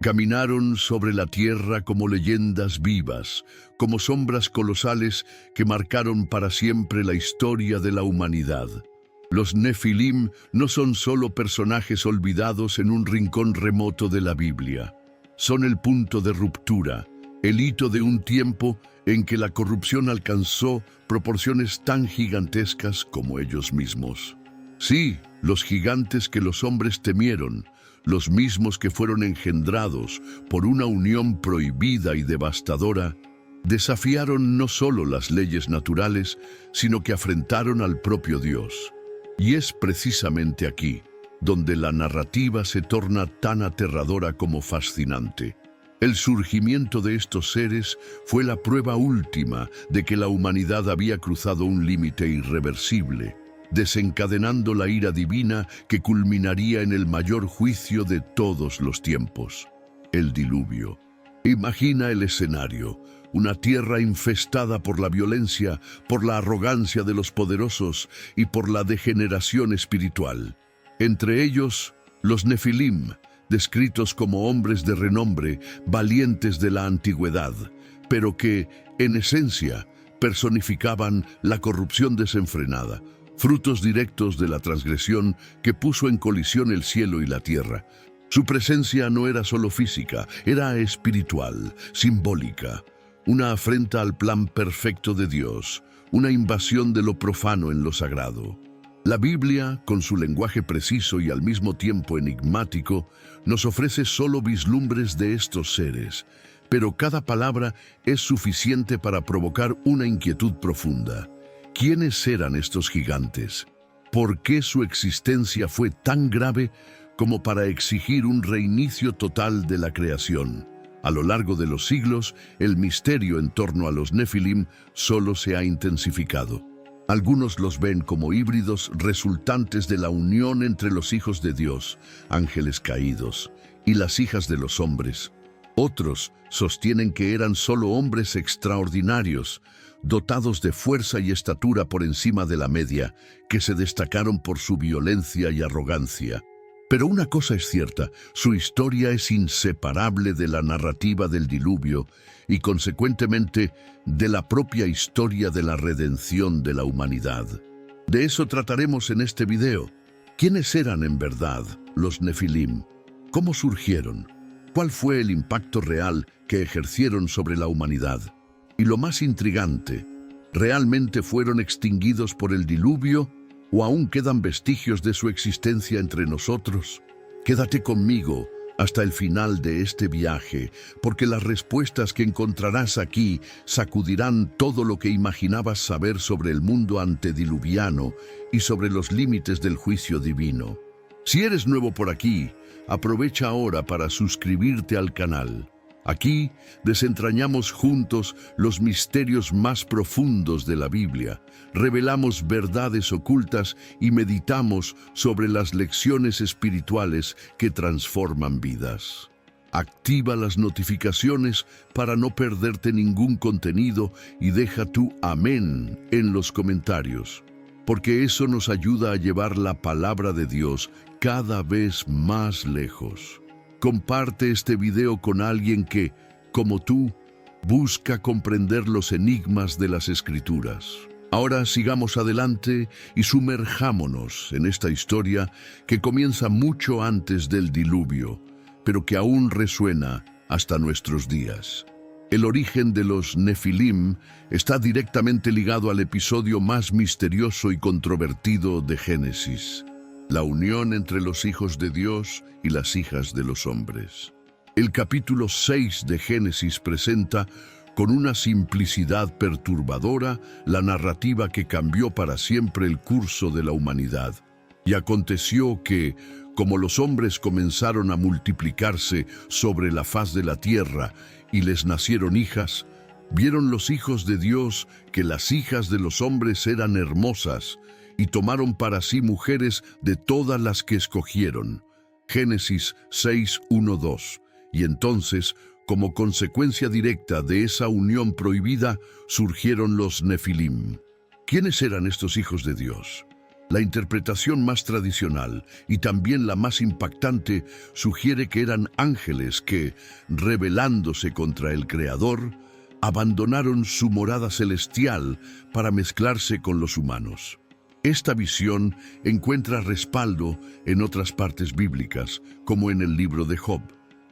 Caminaron sobre la tierra como leyendas vivas, como sombras colosales que marcaron para siempre la historia de la humanidad. Los Nefilim no son solo personajes olvidados en un rincón remoto de la Biblia. Son el punto de ruptura, el hito de un tiempo en que la corrupción alcanzó proporciones tan gigantescas como ellos mismos. Sí, los gigantes que los hombres temieron, los mismos que fueron engendrados por una unión prohibida y devastadora, desafiaron no solo las leyes naturales, sino que afrentaron al propio Dios. Y es precisamente aquí donde la narrativa se torna tan aterradora como fascinante. El surgimiento de estos seres fue la prueba última de que la humanidad había cruzado un límite irreversible, desencadenando la ira divina que culminaría en el mayor juicio de todos los tiempos, el diluvio. Imagina el escenario, una tierra infestada por la violencia, por la arrogancia de los poderosos y por la degeneración espiritual. Entre ellos, los Nefilim, descritos como hombres de renombre, valientes de la antigüedad, pero que, en esencia, personificaban la corrupción desenfrenada, frutos directos de la transgresión que puso en colisión el cielo y la tierra. Su presencia no era solo física, era espiritual, simbólica, una afrenta al plan perfecto de Dios, una invasión de lo profano en lo sagrado. La Biblia, con su lenguaje preciso y al mismo tiempo enigmático, nos ofrece solo vislumbres de estos seres, pero cada palabra es suficiente para provocar una inquietud profunda. ¿Quiénes eran estos gigantes? ¿Por qué su existencia fue tan grave como para exigir un reinicio total de la creación? A lo largo de los siglos, el misterio en torno a los Nefilim solo se ha intensificado. Algunos los ven como híbridos resultantes de la unión entre los hijos de Dios, ángeles caídos, y las hijas de los hombres. Otros sostienen que eran solo hombres extraordinarios, dotados de fuerza y estatura por encima de la media, que se destacaron por su violencia y arrogancia. Pero una cosa es cierta, su historia es inseparable de la narrativa del diluvio y, consecuentemente, de la propia historia de la redención de la humanidad. De eso trataremos en este video. ¿Quiénes eran en verdad los Nefilim? ¿Cómo surgieron? ¿Cuál fue el impacto real que ejercieron sobre la humanidad? Y lo más intrigante, ¿realmente fueron extinguidos por el diluvio o aún quedan vestigios de su existencia entre nosotros? Quédate conmigo hasta el final de este viaje, porque las respuestas que encontrarás aquí sacudirán todo lo que imaginabas saber sobre el mundo antediluviano y sobre los límites del juicio divino. Si eres nuevo por aquí, aprovecha ahora para suscribirte al canal. Aquí desentrañamos juntos los misterios más profundos de la Biblia, revelamos verdades ocultas y meditamos sobre las lecciones espirituales que transforman vidas. Activa las notificaciones para no perderte ningún contenido y deja tu amén en los comentarios, porque eso nos ayuda a llevar la palabra de Dios cada vez más lejos. Comparte este video con alguien que, como tú, busca comprender los enigmas de las Escrituras. Ahora sigamos adelante y sumerjámonos en esta historia que comienza mucho antes del diluvio, pero que aún resuena hasta nuestros días. El origen de los Nefilim está directamente ligado al episodio más misterioso y controvertido de Génesis: la unión entre los hijos de Dios y las hijas de los hombres. El capítulo 6 de Génesis presenta, con una simplicidad perturbadora, la narrativa que cambió para siempre el curso de la humanidad. Y aconteció que, como los hombres comenzaron a multiplicarse sobre la faz de la tierra y les nacieron hijas, vieron los hijos de Dios que las hijas de los hombres eran hermosas, y tomaron para sí mujeres de todas las que escogieron. Génesis 6:1-2. Y entonces, como consecuencia directa de esa unión prohibida, surgieron los Nefilim. ¿Quiénes eran estos hijos de Dios? La interpretación más tradicional y también la más impactante sugiere que eran ángeles que, rebelándose contra el Creador, abandonaron su morada celestial para mezclarse con los humanos. Esta visión encuentra respaldo en otras partes bíblicas, como en el libro de Job,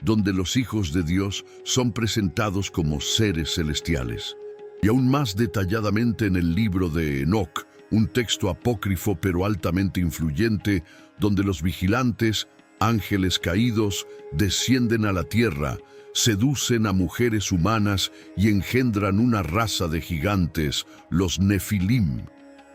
donde los hijos de Dios son presentados como seres celestiales. Y aún más detalladamente en el libro de Enoc, un texto apócrifo pero altamente influyente, donde los vigilantes, ángeles caídos, descienden a la tierra, seducen a mujeres humanas y engendran una raza de gigantes, los Nefilim.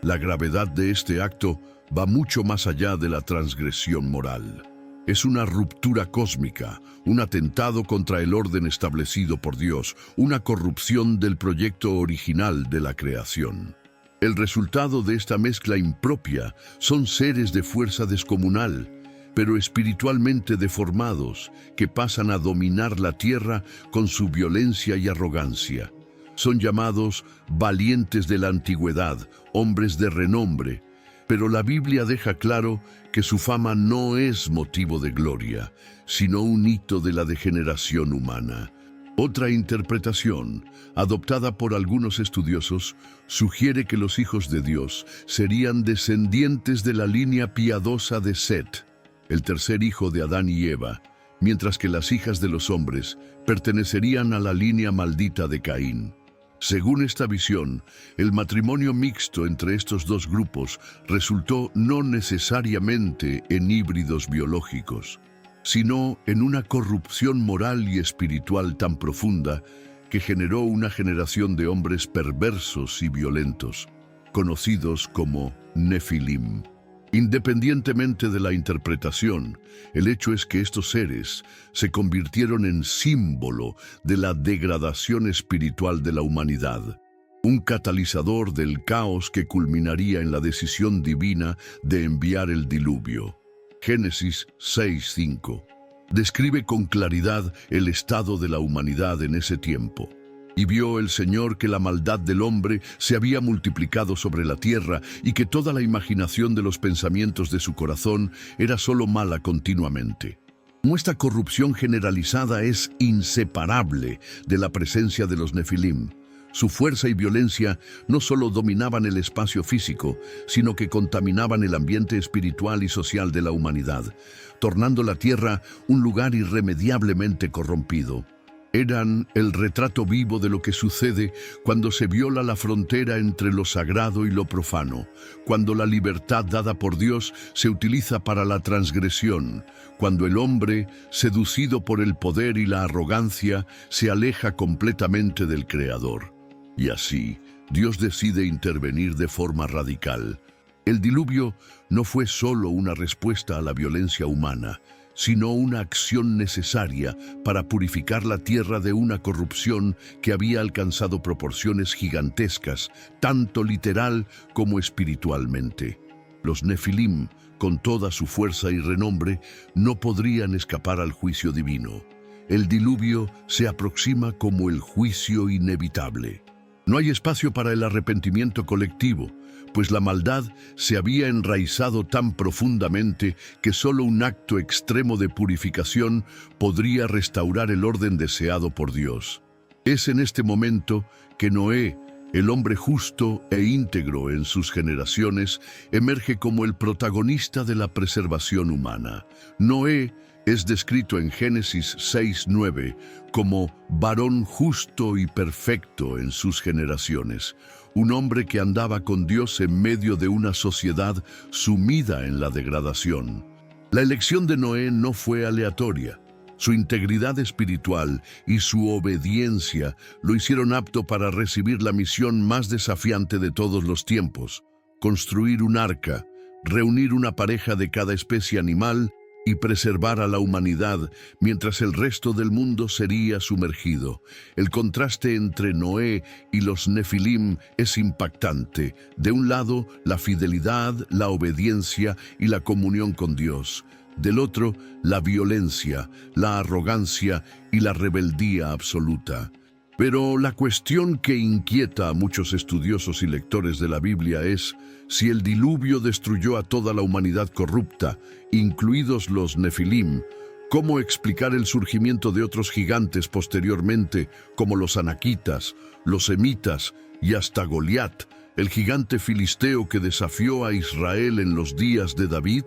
La gravedad de este acto va mucho más allá de la transgresión moral. Es una ruptura cósmica, un atentado contra el orden establecido por Dios, una corrupción del proyecto original de la creación. El resultado de esta mezcla impropia son seres de fuerza descomunal, pero espiritualmente deformados, que pasan a dominar la tierra con su violencia y arrogancia. Son llamados valientes de la antigüedad, hombres de renombre, pero la Biblia deja claro que su fama no es motivo de gloria, sino un hito de la degeneración humana. Otra interpretación, adoptada por algunos estudiosos, sugiere que los hijos de Dios serían descendientes de la línea piadosa de Set, el tercer hijo de Adán y Eva, mientras que las hijas de los hombres pertenecerían a la línea maldita de Caín. Según esta visión, el matrimonio mixto entre estos dos grupos resultó no necesariamente en híbridos biológicos, sino en una corrupción moral y espiritual tan profunda que generó una generación de hombres perversos y violentos, conocidos como Nefilim. Independientemente de la interpretación, el hecho es que estos seres se convirtieron en símbolo de la degradación espiritual de la humanidad, un catalizador del caos que culminaría en la decisión divina de enviar el diluvio. Génesis 6:5 describe con claridad el estado de la humanidad en ese tiempo. Y vio el Señor que la maldad del hombre se había multiplicado sobre la tierra y que toda la imaginación de los pensamientos de su corazón era solo mala continuamente. Esta corrupción generalizada es inseparable de la presencia de los Nefilim. Su fuerza y violencia no solo dominaban el espacio físico, sino que contaminaban el ambiente espiritual y social de la humanidad, tornando la tierra un lugar irremediablemente corrompido. Eran el retrato vivo de lo que sucede cuando se viola la frontera entre lo sagrado y lo profano, cuando la libertad dada por Dios se utiliza para la transgresión, cuando el hombre, seducido por el poder y la arrogancia, se aleja completamente del Creador. Y así, Dios decide intervenir de forma radical. El diluvio no fue solo una respuesta a la violencia humana, sino una acción necesaria para purificar la tierra de una corrupción que había alcanzado proporciones gigantescas, tanto literal como espiritualmente. Los Nefilim, con toda su fuerza y renombre, no podrían escapar al juicio divino. El diluvio se aproxima como el juicio inevitable. No hay espacio para el arrepentimiento colectivo, pues la maldad se había enraizado tan profundamente que solo un acto extremo de purificación podría restaurar el orden deseado por Dios. Es en este momento que Noé, el hombre justo e íntegro en sus generaciones, emerge como el protagonista de la preservación humana. Noé es descrito en Génesis 6:9 como varón justo y perfecto en sus generaciones, un hombre que andaba con Dios en medio de una sociedad sumida en la degradación. La elección de Noé no fue aleatoria. Su integridad espiritual y su obediencia lo hicieron apto para recibir la misión más desafiante de todos los tiempos: construir un arca, reunir una pareja de cada especie animal y preservar a la humanidad mientras el resto del mundo sería sumergido. El contraste entre Noé y los Nefilim es impactante. De un lado, la fidelidad, la obediencia y la comunión con Dios. Del otro, la violencia, la arrogancia y la rebeldía absoluta. Pero la cuestión que inquieta a muchos estudiosos y lectores de la Biblia es si el diluvio destruyó a toda la humanidad corrupta, incluidos los Nefilim. ¿Cómo explicar el surgimiento de otros gigantes posteriormente, como los anaquitas, los semitas y hasta Goliat, el gigante filisteo que desafió a Israel en los días de David?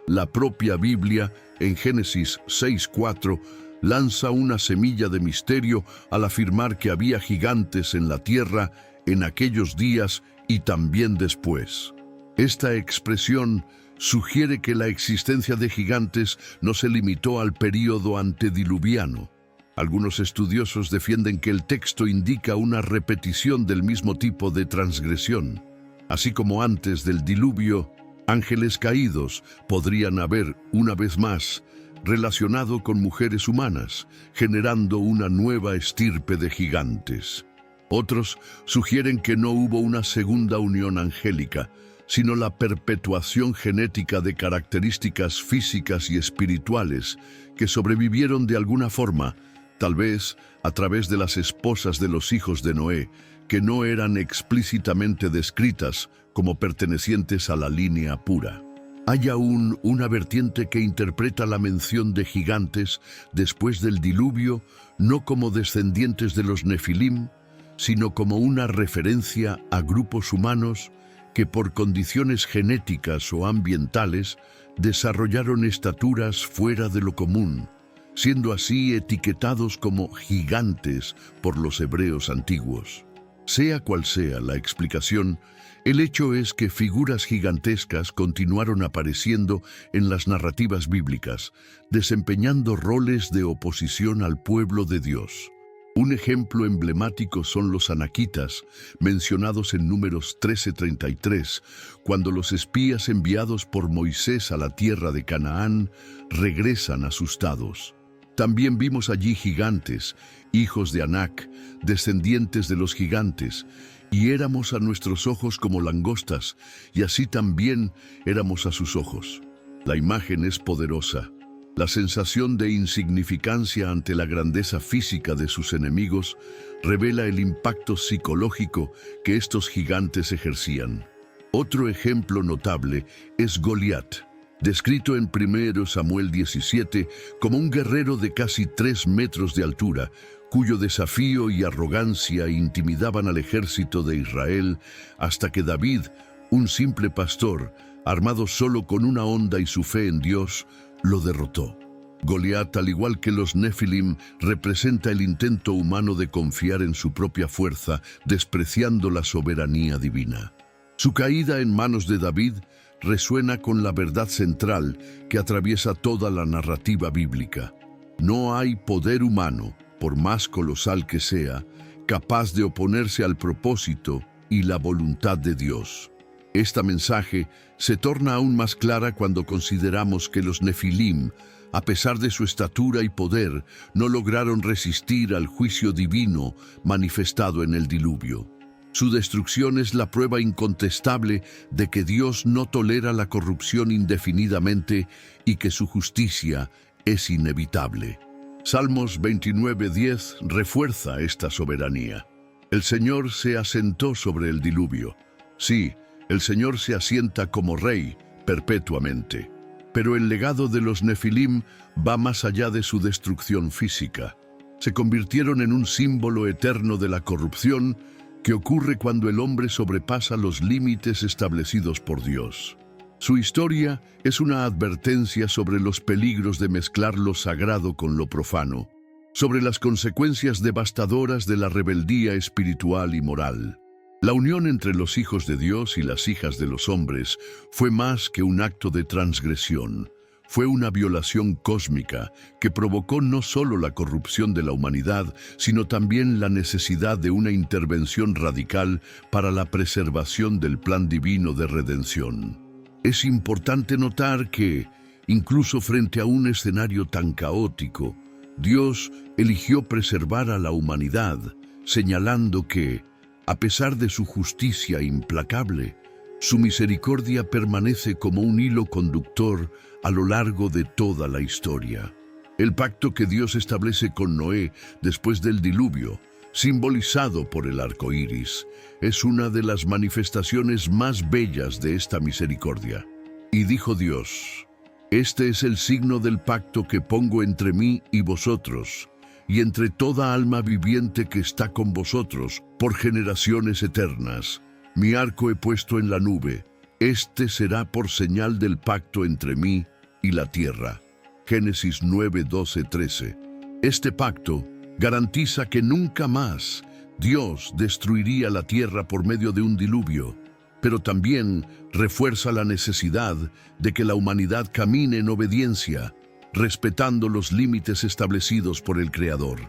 La propia Biblia, en Génesis 6:4, lanza una semilla de misterio al afirmar que había gigantes en la tierra en aquellos días y también después. Esta expresión sugiere que la existencia de gigantes no se limitó al período antediluviano. Algunos estudiosos defienden que el texto indica una repetición del mismo tipo de transgresión. Así como antes del diluvio, ángeles caídos podrían haber, una vez más, relacionado con mujeres humanas, generando una nueva estirpe de gigantes. Otros sugieren que no hubo una segunda unión angélica, sino la perpetuación genética de características físicas y espirituales que sobrevivieron de alguna forma, tal vez a través de las esposas de los hijos de Noé, que no eran explícitamente descritas como pertenecientes a la línea pura. Hay aún una vertiente que interpreta la mención de gigantes después del diluvio no como descendientes de los Nefilim, sino como una referencia a grupos humanos que por condiciones genéticas o ambientales desarrollaron estaturas fuera de lo común, siendo así etiquetados como gigantes por los hebreos antiguos. Sea cual sea la explicación, el hecho es que figuras gigantescas continuaron apareciendo en las narrativas bíblicas, desempeñando roles de oposición al pueblo de Dios. Un ejemplo emblemático son los anaquitas, mencionados en Números 13:33, cuando los espías enviados por Moisés a la tierra de Canaán regresan asustados. También vimos allí gigantes, hijos de Anac, descendientes de los gigantes, y éramos a nuestros ojos como langostas, y así también éramos a sus ojos. La imagen es poderosa. La sensación de insignificancia ante la grandeza física de sus enemigos revela el impacto psicológico que estos gigantes ejercían. Otro ejemplo notable es Goliat, descrito en 1 Samuel 17 como un guerrero de casi 3 metros de altura, cuyo desafío y arrogancia intimidaban al ejército de Israel hasta que David, un simple pastor, armado solo con una honda y su fe en Dios, lo derrotó. Goliat, al igual que los Nefilim, representa el intento humano de confiar en su propia fuerza, despreciando la soberanía divina. Su caída en manos de David resuena con la verdad central que atraviesa toda la narrativa bíblica. No hay poder humano, por más colosal que sea, capaz de oponerse al propósito y la voluntad de Dios. Este mensaje se torna aún más clara cuando consideramos que los Nefilim, a pesar de su estatura y poder, no lograron resistir al juicio divino manifestado en el diluvio. Su destrucción es la prueba incontestable de que Dios no tolera la corrupción indefinidamente y que su justicia es inevitable. Salmos 29:10 refuerza esta soberanía. El Señor se asentó sobre el diluvio. Sí, el Señor se asienta como Rey perpetuamente. Pero el legado de los Nefilim va más allá de su destrucción física. Se convirtieron en un símbolo eterno de la corrupción que ocurre cuando el hombre sobrepasa los límites establecidos por Dios. Su historia es una advertencia sobre los peligros de mezclar lo sagrado con lo profano, sobre las consecuencias devastadoras de la rebeldía espiritual y moral. La unión entre los hijos de Dios y las hijas de los hombres fue más que un acto de transgresión. Fue una violación cósmica que provocó no solo la corrupción de la humanidad, sino también la necesidad de una intervención radical para la preservación del plan divino de redención. Es importante notar que, incluso frente a un escenario tan caótico, Dios eligió preservar a la humanidad, señalando que, a pesar de su justicia implacable, su misericordia permanece como un hilo conductor a lo largo de toda la historia. El pacto que Dios establece con Noé después del diluvio simbolizado por el arco iris, es una de las manifestaciones más bellas de esta misericordia. Y dijo Dios: Este es el signo del pacto que pongo entre mí y vosotros, y entre toda alma viviente que está con vosotros, por generaciones eternas. Mi arco he puesto en la nube, este será por señal del pacto entre mí y la tierra. Génesis 9, 12, 13. Este pacto garantiza que nunca más Dios destruiría la tierra por medio de un diluvio, pero también refuerza la necesidad de que la humanidad camine en obediencia, respetando los límites establecidos por el Creador.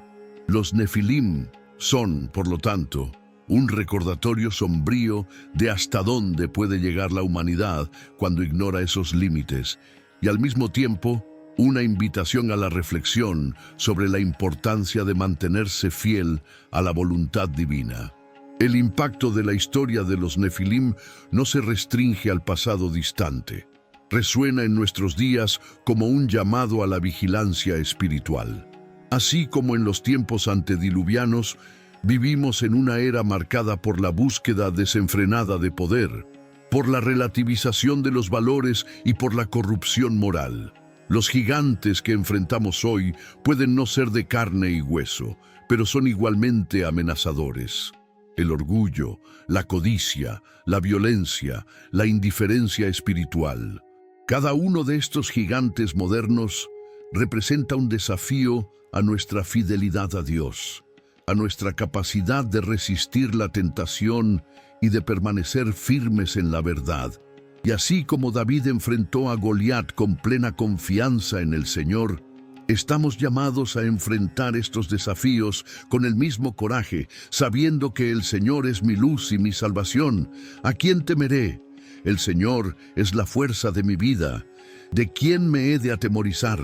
Los Nefilim son, por lo tanto, un recordatorio sombrío de hasta dónde puede llegar la humanidad cuando ignora esos límites, y al mismo tiempo una invitación a la reflexión sobre la importancia de mantenerse fiel a la voluntad divina. El impacto de la historia de los Nefilim no se restringe al pasado distante. Resuena en nuestros días como un llamado a la vigilancia espiritual. Así como en los tiempos antediluvianos, vivimos en una era marcada por la búsqueda desenfrenada de poder, por la relativización de los valores y por la corrupción moral. Los gigantes que enfrentamos hoy pueden no ser de carne y hueso, pero son igualmente amenazadores. El orgullo, la codicia, la violencia, la indiferencia espiritual. Cada uno de estos gigantes modernos representa un desafío a nuestra fidelidad a Dios, a nuestra capacidad de resistir la tentación y de permanecer firmes en la verdad. Y así como David enfrentó a Goliat con plena confianza en el Señor, estamos llamados a enfrentar estos desafíos con el mismo coraje, sabiendo que el Señor es mi luz y mi salvación. ¿A quién temeré? El Señor es la fuerza de mi vida. ¿De quién me he de atemorizar?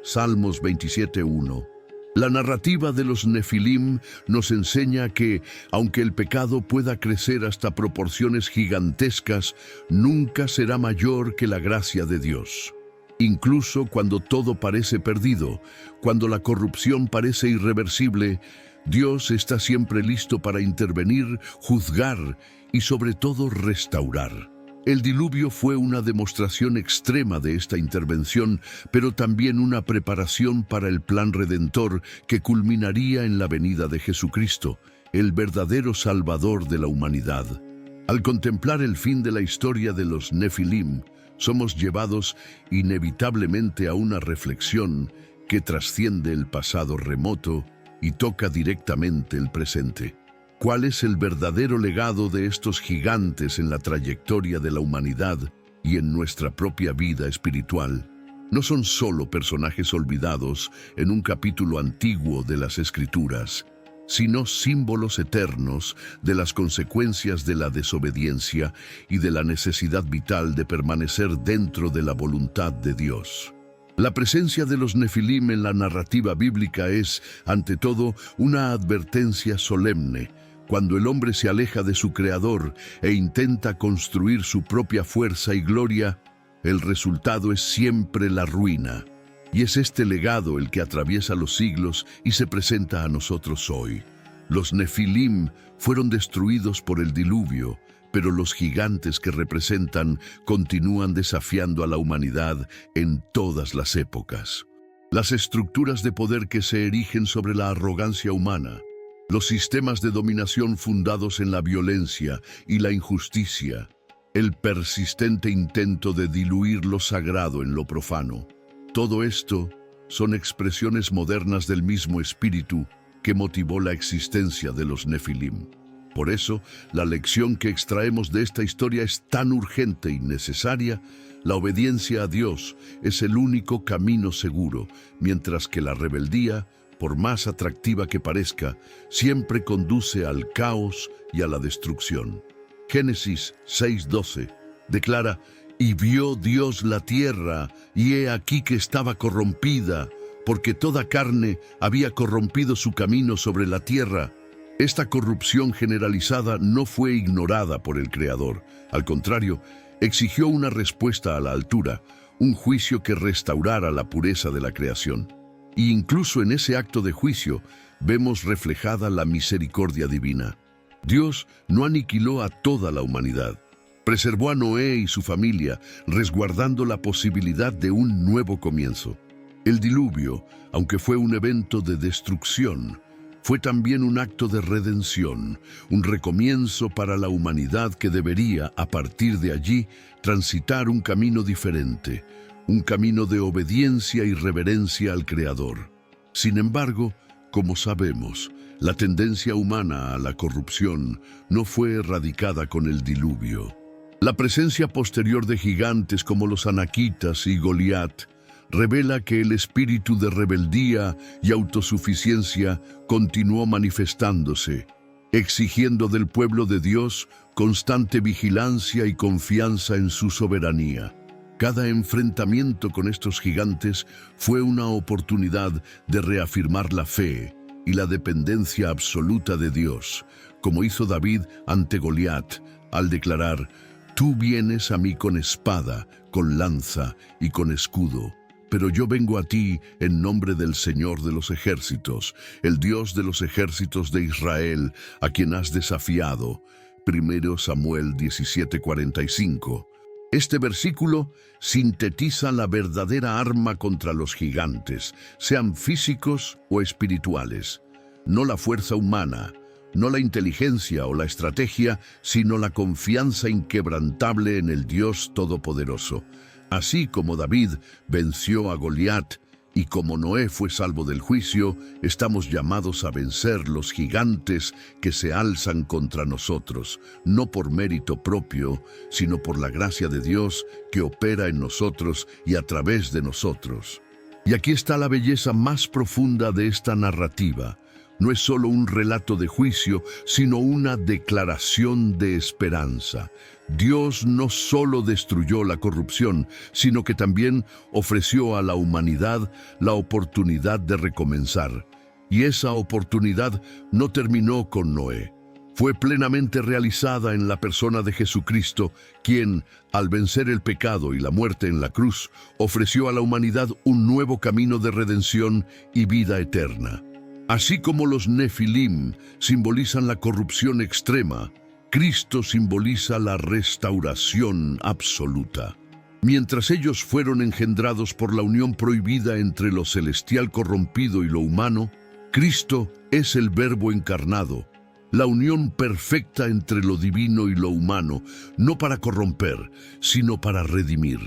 Salmos 27:1. La narrativa de los Nefilim nos enseña que, aunque el pecado pueda crecer hasta proporciones gigantescas, nunca será mayor que la gracia de Dios. Incluso cuando todo parece perdido, cuando la corrupción parece irreversible, Dios está siempre listo para intervenir, juzgar y sobre todo restaurar. El diluvio fue una demostración extrema de esta intervención, pero también una preparación para el plan redentor que culminaría en la venida de Jesucristo, el verdadero Salvador de la humanidad. Al contemplar el fin de la historia de los Nefilim, somos llevados inevitablemente a una reflexión que trasciende el pasado remoto y toca directamente el presente. ¿Cuál es el verdadero legado de estos gigantes en la trayectoria de la humanidad y en nuestra propia vida espiritual? No son solo personajes olvidados en un capítulo antiguo de las Escrituras, sino símbolos eternos de las consecuencias de la desobediencia y de la necesidad vital de permanecer dentro de la voluntad de Dios. La presencia de los Nefilim en la narrativa bíblica es, ante todo, una advertencia solemne. Cuando el hombre se aleja de su Creador e intenta construir su propia fuerza y gloria, el resultado es siempre la ruina. Y es este legado el que atraviesa los siglos y se presenta a nosotros hoy. Los Nefilim fueron destruidos por el diluvio, pero los gigantes que representan continúan desafiando a la humanidad en todas las épocas. Las estructuras de poder que se erigen sobre la arrogancia humana, los sistemas de dominación fundados en la violencia y la injusticia, el persistente intento de diluir lo sagrado en lo profano. Todo esto son expresiones modernas del mismo espíritu que motivó la existencia de los Nefilim. Por eso, la lección que extraemos de esta historia es tan urgente y necesaria. La obediencia a Dios es el único camino seguro, mientras que la rebeldía, por más atractiva que parezca, siempre conduce al caos y a la destrucción. Génesis 6:12 declara: «Y vio Dios la tierra, y he aquí que estaba corrompida, porque toda carne había corrompido su camino sobre la tierra». Esta corrupción generalizada no fue ignorada por el Creador. Al contrario, exigió una respuesta a la altura, un juicio que restaurara la pureza de la creación. Y incluso en ese acto de juicio vemos reflejada la misericordia divina. Dios no aniquiló a toda la humanidad. Preservó a Noé y su familia, resguardando la posibilidad de un nuevo comienzo. El diluvio, aunque fue un evento de destrucción, fue también un acto de redención, un recomienzo para la humanidad que debería, a partir de allí, transitar un camino diferente, un camino de obediencia y reverencia al Creador. Sin embargo, como sabemos, la tendencia humana a la corrupción no fue erradicada con el diluvio. La presencia posterior de gigantes como los anaquitas y Goliat revela que el espíritu de rebeldía y autosuficiencia continuó manifestándose, exigiendo del pueblo de Dios constante vigilancia y confianza en su soberanía. Cada enfrentamiento con estos gigantes fue una oportunidad de reafirmar la fe y la dependencia absoluta de Dios, como hizo David ante Goliat, al declarar: «Tú vienes a mí con espada, con lanza y con escudo, pero yo vengo a ti en nombre del Señor de los ejércitos, el Dios de los ejércitos de Israel, a quien has desafiado». 1 Samuel 17:45. Este versículo sintetiza la verdadera arma contra los gigantes, sean físicos o espirituales. No la fuerza humana, no la inteligencia o la estrategia, sino la confianza inquebrantable en el Dios Todopoderoso. Así como David venció a Goliat y como Noé fue salvo del juicio, estamos llamados a vencer los gigantes que se alzan contra nosotros, no por mérito propio, sino por la gracia de Dios que opera en nosotros y a través de nosotros. Y aquí está la belleza más profunda de esta narrativa. No es solo un relato de juicio, sino una declaración de esperanza. Dios no solo destruyó la corrupción, sino que también ofreció a la humanidad la oportunidad de recomenzar. Y esa oportunidad no terminó con Noé. Fue plenamente realizada en la persona de Jesucristo, quien, al vencer el pecado y la muerte en la cruz, ofreció a la humanidad un nuevo camino de redención y vida eterna. Así como los Nefilim simbolizan la corrupción extrema, Cristo simboliza la restauración absoluta. Mientras ellos fueron engendrados por la unión prohibida entre lo celestial corrompido y lo humano, Cristo es el Verbo encarnado, la unión perfecta entre lo divino y lo humano, no para corromper, sino para redimir.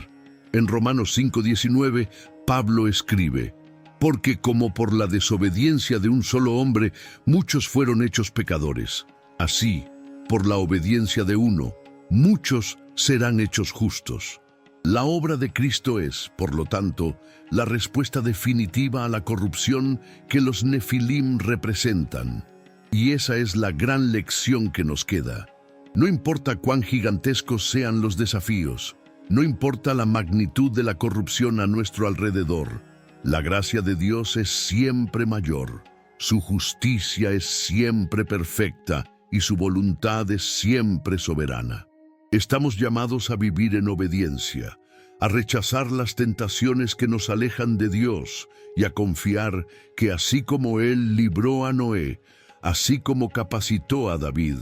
En Romanos 5:19, Pablo escribe: «Porque como por la desobediencia de un solo hombre muchos fueron hechos pecadores, así, por la obediencia de uno, muchos serán hechos justos». La obra de Cristo es, por lo tanto, la respuesta definitiva a la corrupción que los Nefilim representan. Y esa es la gran lección que nos queda. No importa cuán gigantescos sean los desafíos, no importa la magnitud de la corrupción a nuestro alrededor, la gracia de Dios es siempre mayor, su justicia es siempre perfecta y su voluntad es siempre soberana. Estamos llamados a vivir en obediencia, a rechazar las tentaciones que nos alejan de Dios y a confiar que así como Él libró a Noé, así como capacitó a David,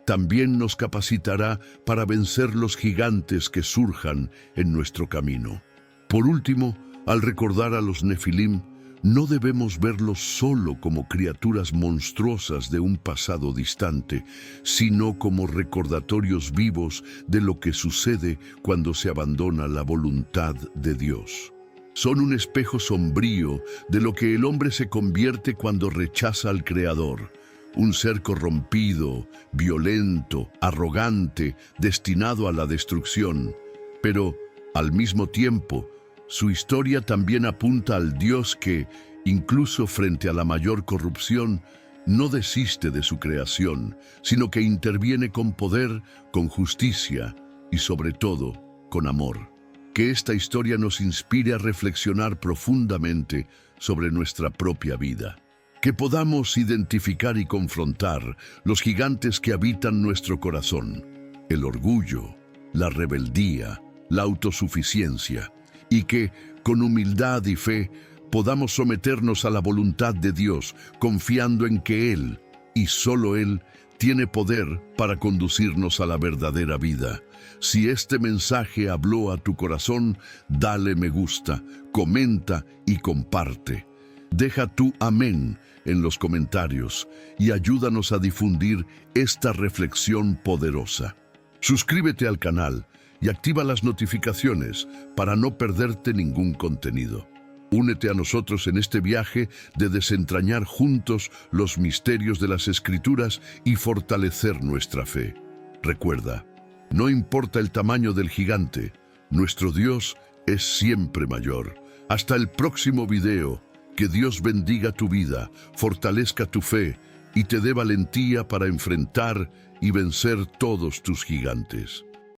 también nos capacitará para vencer los gigantes que surjan en nuestro camino. Por último, al recordar a los Nefilim, no debemos verlos solo como criaturas monstruosas de un pasado distante, sino como recordatorios vivos de lo que sucede cuando se abandona la voluntad de Dios. Son un espejo sombrío de lo que el hombre se convierte cuando rechaza al Creador, un ser corrompido, violento, arrogante, destinado a la destrucción. Pero, al mismo tiempo, su historia también apunta al Dios que, incluso frente a la mayor corrupción, no desiste de su creación, sino que interviene con poder, con justicia y, sobre todo, con amor. Que esta historia nos inspire a reflexionar profundamente sobre nuestra propia vida. Que podamos identificar y confrontar los gigantes que habitan nuestro corazón, el orgullo, la rebeldía, la autosuficiencia, y que, con humildad y fe, podamos someternos a la voluntad de Dios, confiando en que Él, y solo Él, tiene poder para conducirnos a la verdadera vida. Si este mensaje habló a tu corazón, dale me gusta, comenta y comparte. Deja tu amén en los comentarios y ayúdanos a difundir esta reflexión poderosa. Suscríbete al canal y activa las notificaciones para no perderte ningún contenido. Únete a nosotros en este viaje de desentrañar juntos los misterios de las Escrituras y fortalecer nuestra fe. Recuerda, no importa el tamaño del gigante, nuestro Dios es siempre mayor. Hasta el próximo video. Que Dios bendiga tu vida, fortalezca tu fe y te dé valentía para enfrentar y vencer todos tus gigantes.